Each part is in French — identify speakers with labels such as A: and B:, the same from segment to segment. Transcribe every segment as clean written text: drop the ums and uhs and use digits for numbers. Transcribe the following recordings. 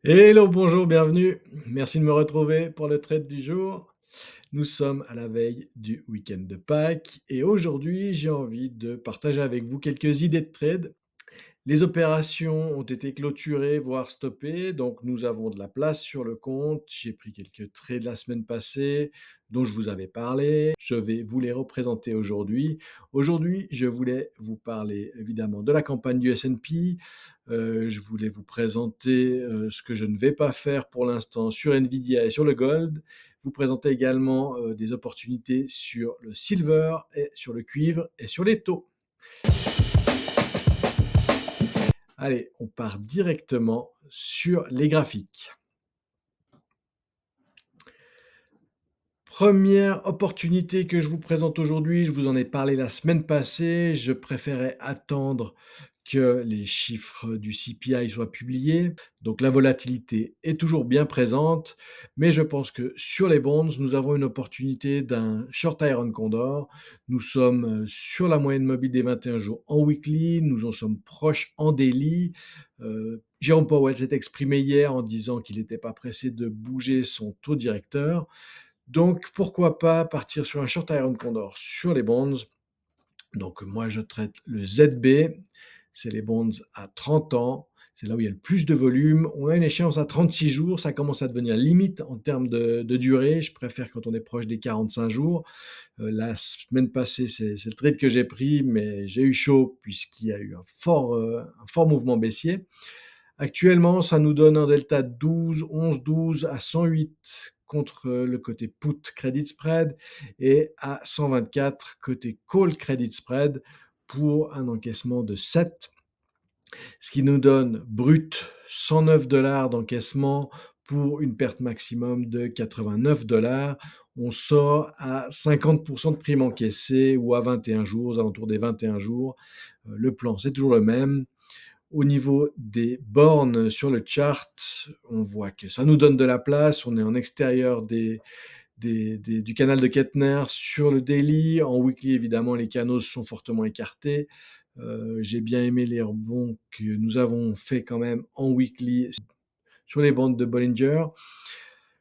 A: Hello, bonjour, bienvenue. Merci de me retrouver pour le trade du jour. Nous sommes à la veille du week-end de Pâques et aujourd'hui, j'ai envie de partager avec vous quelques idées de trade. Les opérations ont été clôturées, voire stoppées, donc nous avons de la place sur le compte. J'ai pris quelques trades la semaine passée dont je vous avais parlé. Je vais vous les représenter aujourd'hui. Aujourd'hui, je voulais vous parler évidemment de la campagne du S&P. Je voulais vous présenter ce que je ne vais pas faire pour l'instant sur Nvidia et sur le gold. Vous présenter également des opportunités sur le silver et sur le cuivre et sur les taux. Allez, on part directement sur les graphiques. Première opportunité que je vous présente aujourd'hui, je vous en ai parlé la semaine passée, je préférais attendre que les chiffres du CPI soient publiés. Donc la volatilité est toujours bien présente, mais je pense que sur les bonds, nous avons une opportunité d'un short Iron Condor. Nous sommes sur la moyenne mobile des 21 jours en weekly, nous en sommes proches en daily. Jérôme Powell s'est exprimé hier en disant qu'il n'était pas pressé de bouger son taux directeur. Donc, pourquoi pas partir sur un short Iron Condor sur les bonds. Donc, moi, je traite le ZB, c'est les bonds à 30 ans, c'est là où il y a le plus de volume. On a une échéance à 36 jours, ça commence à devenir limite en termes de durée. Je préfère quand on est proche des 45 jours. La semaine passée, c'est le trade que j'ai pris, mais j'ai eu chaud puisqu'il y a eu un fort mouvement baissier. Actuellement, ça nous donne un delta de 12, 11, 12 à 108 contre le côté put credit spread et à 124 côté call credit spread pour un encaissement de 7, ce qui nous donne brut 109 dollars d'encaissement pour une perte maximum de 89 dollars. On sort à 50% de prime encaissée ou à 21 jours, aux alentours des 21 jours. Le plan, c'est toujours le même. Au niveau des bornes sur le chart, on voit que ça nous donne de la place. On est en extérieur du canal de Kettner sur le daily. En weekly, évidemment, les canaux sont fortement écartés. J'ai bien aimé les rebonds que nous avons fait quand même en weekly sur les bandes de Bollinger.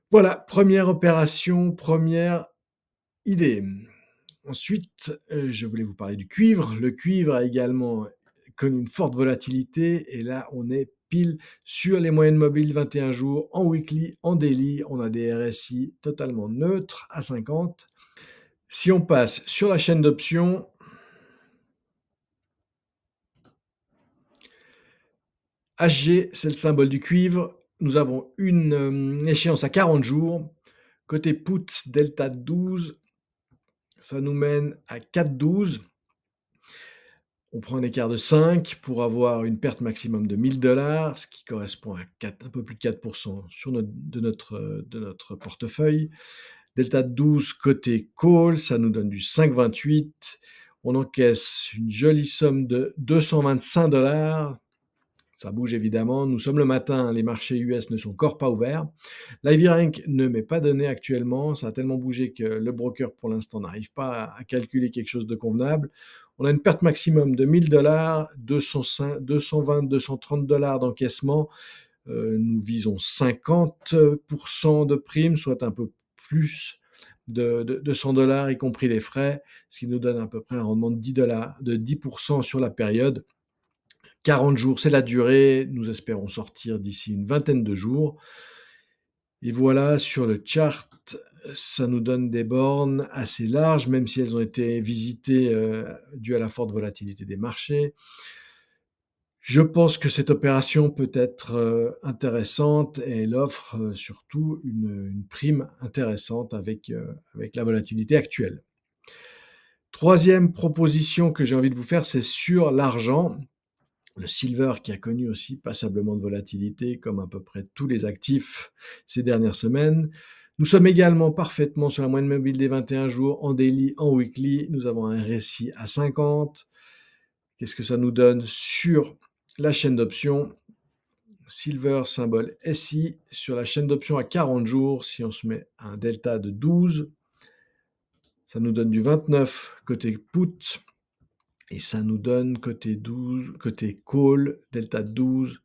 A: Voilà, première opération, première idée. Ensuite, je voulais vous parler du cuivre. Le cuivre a également connu une forte volatilité et là, on est pile sur les moyennes mobiles 21 jours, en weekly, en daily. On a des RSI totalement neutres à 50. Si on passe sur la chaîne d'options, HG, c'est le symbole du cuivre. Nous avons une échéance à 40 jours. Côté put, delta 12, ça nous mène à 4,12. On prend un écart de 5 pour avoir une perte maximum de 1000 dollars, ce qui correspond à un peu plus de 4% de notre portefeuille. Delta de 12 côté call, ça nous donne du 5,28. On encaisse une jolie somme de 225 dollars. Ça bouge évidemment. Nous sommes le matin, les marchés US ne sont encore pas ouverts. L'Ivy Rank ne m'est pas donné actuellement. Ça a tellement bougé que le broker, pour l'instant, n'arrive pas à calculer quelque chose de convenable. On a une perte maximum de 1000 dollars, 220, 230 dollars d'encaissement. Nous visons 50% de prime, soit un peu plus de 100 dollars, y compris les frais, ce qui nous donne à peu près un rendement de 10 dollars, de 10% sur la période. 40 jours, c'est la durée. Nous espérons sortir d'ici une vingtaine de jours. Et voilà, sur le chart, ça nous donne des bornes assez larges, même si elles ont été visitées dû à la forte volatilité des marchés. Je pense que cette opération peut être intéressante et elle offre surtout une prime intéressante avec la volatilité actuelle. Troisième proposition que j'ai envie de vous faire, c'est sur l'argent. Le silver qui a connu aussi passablement de volatilité, comme à peu près tous les actifs ces dernières semaines. Nous sommes également parfaitement sur la moyenne mobile des 21 jours, en daily, en weekly. Nous avons un récit à 50. Qu'est-ce que ça nous donne sur la chaîne d'options? Silver, symbole SI. Sur la chaîne d'options à 40 jours, si on se met un delta de 12, ça nous donne du 29 côté put. Et ça nous donne côté 12, côté call, delta 12,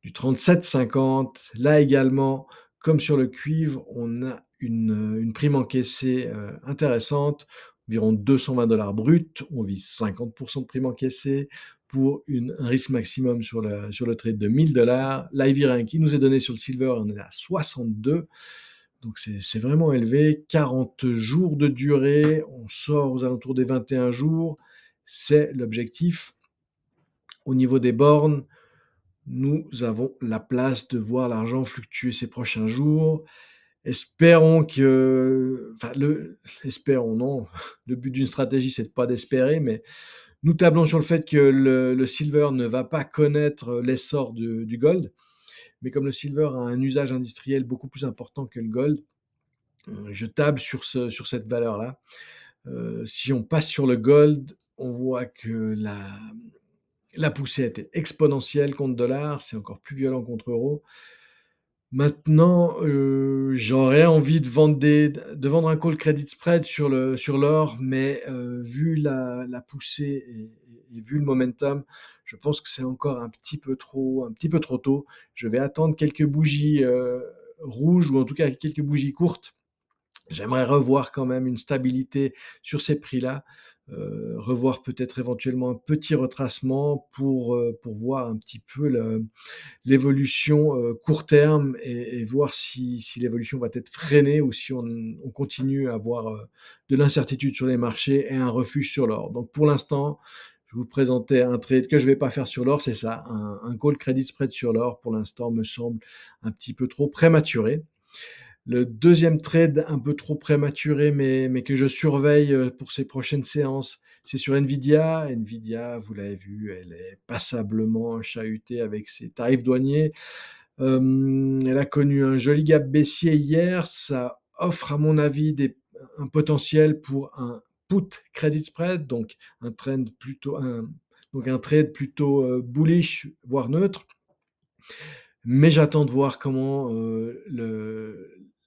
A: du 37,50. Là également, comme sur le cuivre, on a une prime encaissée, intéressante, environ 220 brut. On vise 50 de prime encaissée pour un risque maximum sur le trade de 1 000 $. L'IV Rank qui nous est donné sur le silver, on est à 62, donc c'est vraiment élevé. 40 jours de durée, on sort aux alentours des 21 jours, c'est l'objectif. Au niveau des bornes, nous avons la place de voir l'argent fluctuer ces prochains jours. Espérons que, enfin, espérons non, le but d'une stratégie, c'est de pas d'espérer, mais nous tablons sur le fait que le silver ne va pas connaître l'essor du gold, mais comme le silver a un usage industriel beaucoup plus important que le gold, je table sur cette valeur-là. Si on passe sur le gold, on voit que la poussée a été exponentielle contre dollar, c'est encore plus violent contre euro. Maintenant, j'aurais envie de vendre un call credit spread sur l'or, mais vu la poussée et vu le momentum, je pense que c'est encore un petit peu trop tôt. Je vais attendre quelques bougies, rouges ou en tout cas quelques bougies courtes. J'aimerais revoir quand même une stabilité sur ces prix-là, revoir peut-être éventuellement un petit retracement pour voir un petit peu l'évolution court terme et voir si l'évolution va être freinée ou si on continue à avoir de l'incertitude sur les marchés et un refuge sur l'or. Donc pour l'instant, je vous présentais un trade que je ne vais pas faire sur l'or, c'est ça, un call credit spread sur l'or pour l'instant me semble un petit peu trop prématuré. Le deuxième trade un peu trop prématuré, mais que je surveille pour ces prochaines séances, c'est sur Nvidia. Nvidia, vous l'avez vu, elle est passablement chahutée avec ses tarifs douaniers. Elle a connu un joli gap baissier hier. Ça offre, à mon avis, un potentiel pour un put credit spread, donc un trade plutôt bullish, voire neutre. Mais j'attends de voir comment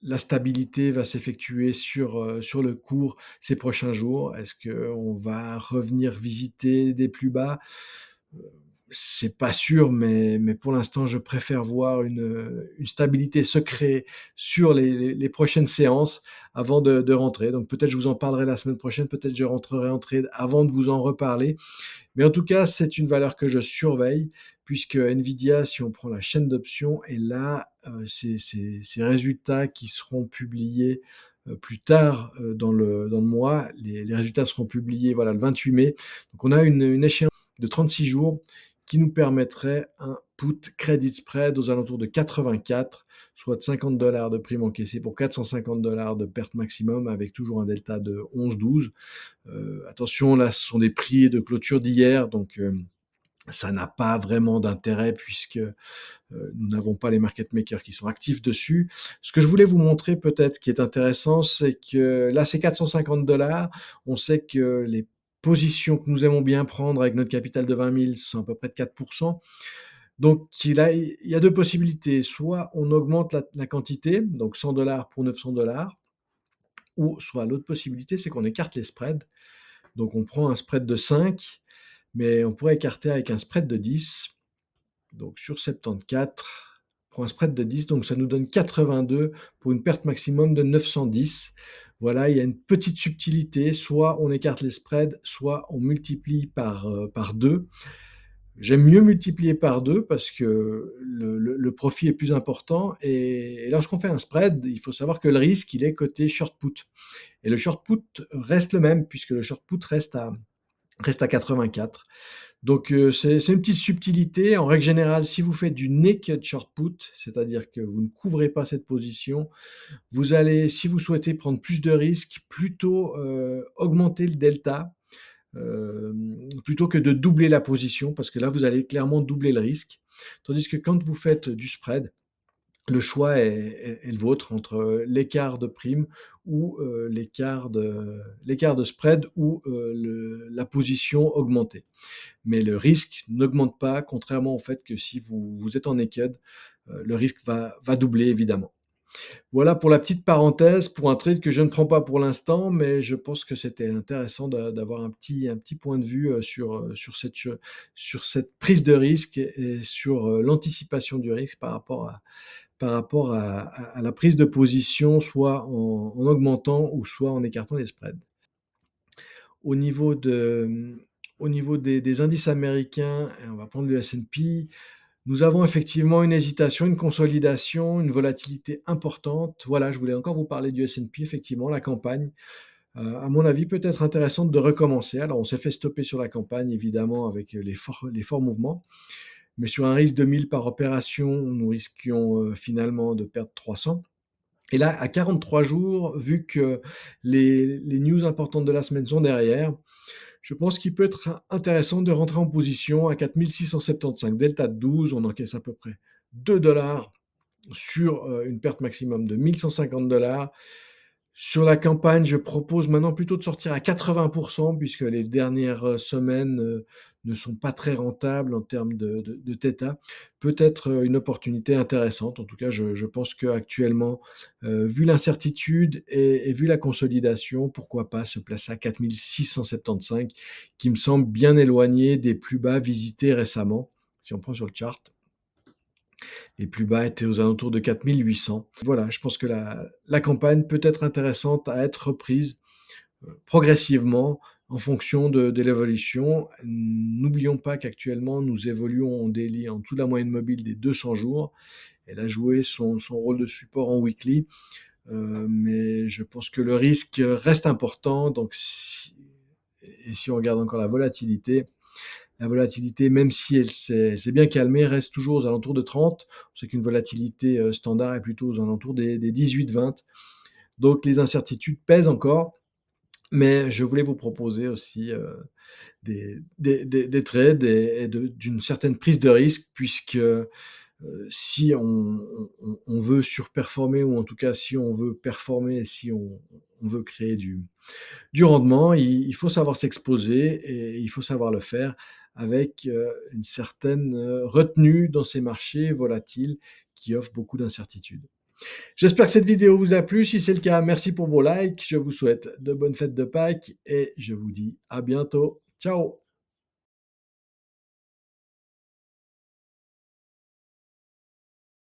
A: la stabilité va s'effectuer sur le cours ces prochains jours. Est-ce qu'on va revenir visiter des plus bas? Heu, c'est pas sûr, mais pour l'instant, je préfère voir une stabilité se créer sur les prochaines séances avant de rentrer. Donc peut-être je vous en parlerai la semaine prochaine, peut-être je rentrerai en trade avant de vous en reparler. Mais en tout cas, c'est une valeur que je surveille puisque Nvidia, si on prend la chaîne d'options, est là, ces résultats qui seront publiés plus tard dans le mois. Les résultats seront publiés voilà, le 28 mai. Donc on a une échéance de 36 jours qui nous permettrait un put credit spread aux alentours de 84, soit de 50 $ de prime encaissée pour 450 $ de perte maximum avec toujours un delta de 11-12. Attention, là, ce sont des prix de clôture d'hier, donc ça n'a pas vraiment d'intérêt puisque nous n'avons pas les market makers qui sont actifs dessus. Ce que je voulais vous montrer peut-être qui est intéressant, c'est que là, c'est 450 $. On sait que les positions que nous aimons bien prendre avec notre capital de 20 000 sont à peu près de 4%. Donc il y a deux possibilités. Soit on augmente la quantité, donc 100 $ pour 900 $, ou soit l'autre possibilité, c'est qu'on écarte les spreads. Donc on prend un spread de 5, mais on pourrait écarter avec un spread de 10. Donc sur 74, on prend un spread de 10, donc ça nous donne 82 pour une perte maximum de 910. Voilà, il y a une petite subtilité, soit on écarte les spreads, soit on multiplie par 2. J'aime mieux multiplier par 2 parce que le profit est plus important et lorsqu'on fait un spread, il faut savoir que le risque, il est côté short put et le short put reste le même puisque le short put reste à 84. Donc c'est une petite subtilité. En règle générale, si vous faites du naked short put, c'est-à-dire que vous ne couvrez pas cette position, vous allez, si vous souhaitez prendre plus de risques, plutôt augmenter le delta plutôt que de doubler la position, parce que là, vous allez clairement doubler le risque. Tandis que quand vous faites du spread, le choix est le vôtre entre l'écart de prime ou l'écart de spread ou la position augmentée. Mais le risque n'augmente pas, contrairement au fait que si vous êtes en naked, le risque va doubler évidemment. Voilà pour la petite parenthèse, pour un trade que je ne prends pas pour l'instant, mais je pense que c'était intéressant d'avoir un petit point de vue, sur cette prise de risque et sur, l'anticipation du risque par rapport à la prise de position, soit en augmentant ou soit en écartant les spreads. Au niveau de, au niveau des indices américains, et on va prendre le S&P, nous avons effectivement une hésitation, une consolidation, une volatilité importante. Voilà, je voulais encore vous parler du S&P, effectivement, la campagne, à mon avis, peut être intéressante de recommencer. Alors, on s'est fait stopper sur la campagne, évidemment, avec les forts mouvements, mais sur un risque de 1000 par opération, nous risquions, finalement de perdre 300. Et là, à 43 jours, vu que les news importantes de la semaine sont derrière, je pense qu'il peut être intéressant de rentrer en position à 4675. Delta de 12, on encaisse à peu près 2 $ sur une perte maximum de 1150 $. Sur la campagne, je propose maintenant plutôt de sortir à 80% puisque les dernières semaines ne sont pas très rentables en termes de θ. Peut-être une opportunité intéressante. En tout cas, je pense qu'actuellement, vu l'incertitude et vu la consolidation, pourquoi pas se placer à 4675, qui me semble bien éloigné des plus bas visités récemment. Si on prend sur le chart, les plus bas étaient aux alentours de 4800. Voilà, je pense que la campagne peut être intéressante à être reprise progressivement en fonction de l'évolution. N'oublions pas qu'actuellement, nous évoluons en daily en dessous de la moyenne mobile des 200 jours. Elle a joué son rôle de support en weekly, mais je pense que le risque reste important. Donc, si on regarde encore la volatilité, même si elle s'est bien calmée, reste toujours aux alentours de 30. On sait qu'une volatilité standard est plutôt aux alentours des 18-20. Donc les incertitudes pèsent encore, mais je voulais vous proposer aussi des trades et d'une certaine prise de risque, puisque si on veut surperformer, ou en tout cas si on veut performer, si on veut créer du rendement, il faut savoir s'exposer et il faut savoir le faire avec une certaine retenue dans ces marchés volatiles qui offrent beaucoup d'incertitudes. J'espère que cette vidéo vous a plu. Si c'est le cas, merci pour vos likes. Je vous souhaite de bonnes fêtes de Pâques et je vous dis à bientôt. Ciao!